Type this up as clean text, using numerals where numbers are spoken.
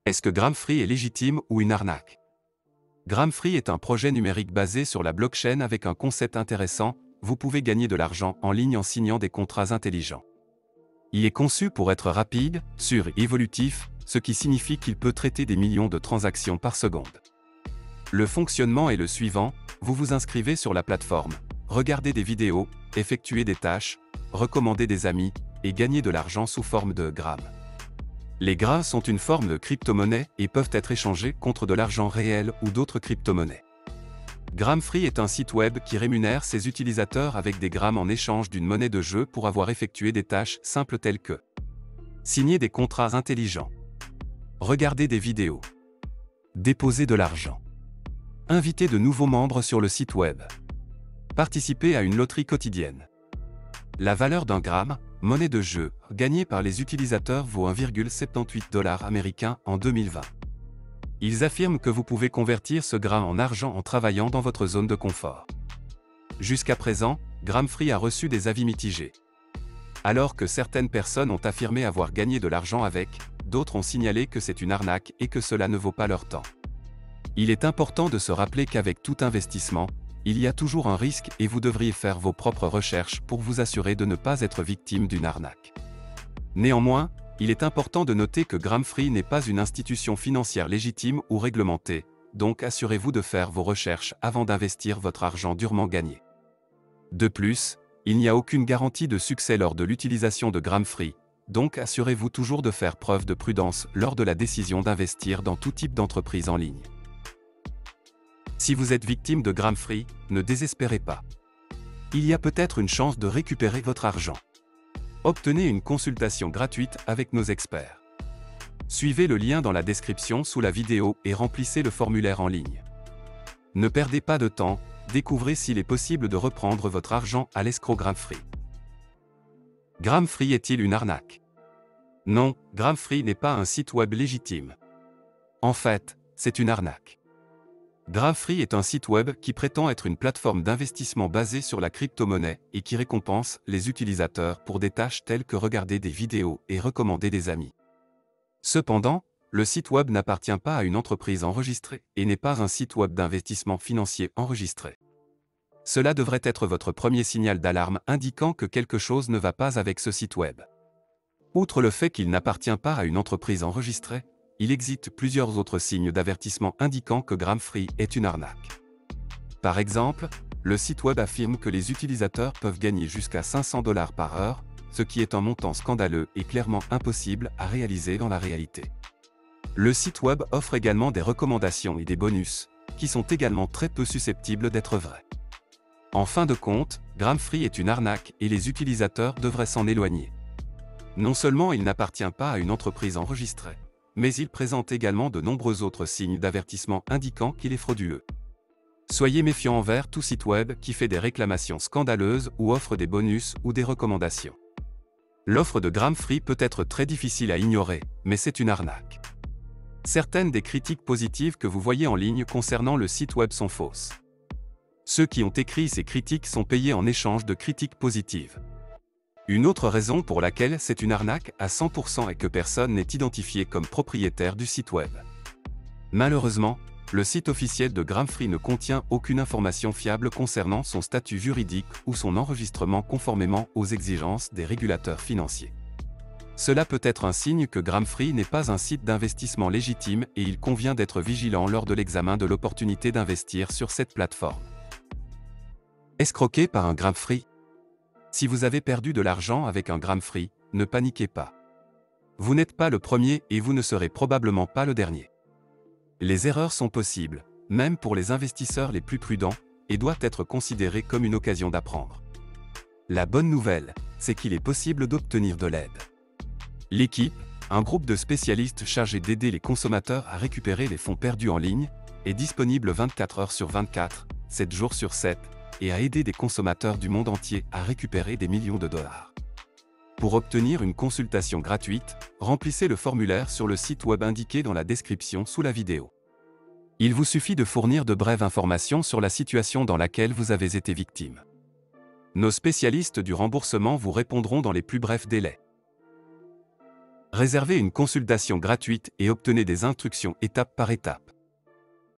Est-ce que Gramfree est légitime ou une arnaque? Gramfree est un projet numérique basé sur la blockchain avec un concept intéressant: vous pouvez gagner de l'argent en ligne en signant des contrats intelligents. Il est conçu pour être rapide, sûr et évolutif, ce qui signifie qu'il peut traiter des millions de transactions par seconde. Le fonctionnement est le suivant: vous vous inscrivez sur la plateforme, regardez des vidéos, effectuez des tâches, recommandez des amis, et gagnez de l'argent sous forme de grammes. Les grammes sont une forme de crypto-monnaie et peuvent être échangés contre de l'argent réel ou d'autres crypto-monnaies. Gramfree est un site web qui rémunère ses utilisateurs avec des grammes en échange d'une monnaie de jeu pour avoir effectué des tâches simples telles que signer des contrats intelligents, regarder des vidéos, déposer de l'argent, inviter de nouveaux membres sur le site web, participer à une loterie quotidienne. La valeur d'un gramme, monnaie de jeu, gagnée par les utilisateurs vaut 1,78 $ américains en 2020. Ils affirment que vous pouvez convertir ce gramme en argent en travaillant dans votre zone de confort. Jusqu'à présent, Gramfree a reçu des avis mitigés. Alors que certaines personnes ont affirmé avoir gagné de l'argent avec, d'autres ont signalé que c'est une arnaque et que cela ne vaut pas leur temps. Il est important de se rappeler qu'avec tout investissement, il y a toujours un risque et vous devriez faire vos propres recherches pour vous assurer de ne pas être victime d'une arnaque. Néanmoins, il est important de noter que Gramfree n'est pas une institution financière légitime ou réglementée, donc assurez-vous de faire vos recherches avant d'investir votre argent durement gagné. De plus, il n'y a aucune garantie de succès lors de l'utilisation de Gramfree, donc assurez-vous toujours de faire preuve de prudence lors de la décision d'investir dans tout type d'entreprise en ligne. Si vous êtes victime de Gramfree, ne désespérez pas. Il y a peut-être une chance de récupérer votre argent. Obtenez une consultation gratuite avec nos experts. Suivez le lien dans la description sous la vidéo et remplissez le formulaire en ligne. Ne perdez pas de temps, découvrez s'il est possible de reprendre votre argent à l'escroc Gramfree. Gramfree est-il une arnaque? Non, Gramfree n'est pas un site web légitime. En fait, c'est une arnaque. Gramfree est un site web qui prétend être une plateforme d'investissement basée sur la crypto-monnaie et qui récompense les utilisateurs pour des tâches telles que regarder des vidéos et recommander des amis. Cependant, le site web n'appartient pas à une entreprise enregistrée et n'est pas un site web d'investissement financier enregistré. Cela devrait être votre premier signal d'alarme indiquant que quelque chose ne va pas avec ce site web. Outre le fait qu'il n'appartient pas à une entreprise enregistrée, il existe plusieurs autres signes d'avertissement indiquant que Gramfree est une arnaque. Par exemple, le site web affirme que les utilisateurs peuvent gagner jusqu'à 500 $ par heure, ce qui est un montant scandaleux et clairement impossible à réaliser dans la réalité. Le site web offre également des recommandations et des bonus, qui sont également très peu susceptibles d'être vrais. En fin de compte, Gramfree est une arnaque et les utilisateurs devraient s'en éloigner. Non seulement il n'appartient pas à une entreprise enregistrée, mais il présente également de nombreux autres signes d'avertissement indiquant qu'il est frauduleux. Soyez méfiant envers tout site web qui fait des réclamations scandaleuses ou offre des bonus ou des recommandations. L'offre de Gramfree peut être très difficile à ignorer, mais c'est une arnaque. Certaines des critiques positives que vous voyez en ligne concernant le site web sont fausses. Ceux qui ont écrit ces critiques sont payés en échange de critiques positives. Une autre raison pour laquelle c'est une arnaque à 100% est que personne n'est identifié comme propriétaire du site web. Malheureusement, le site officiel de Gramfree ne contient aucune information fiable concernant son statut juridique ou son enregistrement conformément aux exigences des régulateurs financiers. Cela peut être un signe que Gramfree n'est pas un site d'investissement légitime et il convient d'être vigilant lors de l'examen de l'opportunité d'investir sur cette plateforme. Escroqué par un Gramfree? Si vous avez perdu de l'argent avec un Gramfree, ne paniquez pas. Vous n'êtes pas le premier et vous ne serez probablement pas le dernier. Les erreurs sont possibles, même pour les investisseurs les plus prudents, et doivent être considérées comme une occasion d'apprendre. La bonne nouvelle, c'est qu'il est possible d'obtenir de l'aide. L'équipe, un groupe de spécialistes chargés d'aider les consommateurs à récupérer les fonds perdus en ligne, est disponible 24 heures sur 24, 7 jours sur 7, et à aider des consommateurs du monde entier à récupérer des millions de dollars. Pour obtenir une consultation gratuite, remplissez le formulaire sur le site web indiqué dans la description sous la vidéo. Il vous suffit de fournir de brèves informations sur la situation dans laquelle vous avez été victime. Nos spécialistes du remboursement vous répondront dans les plus brefs délais. Réservez une consultation gratuite et obtenez des instructions étape par étape.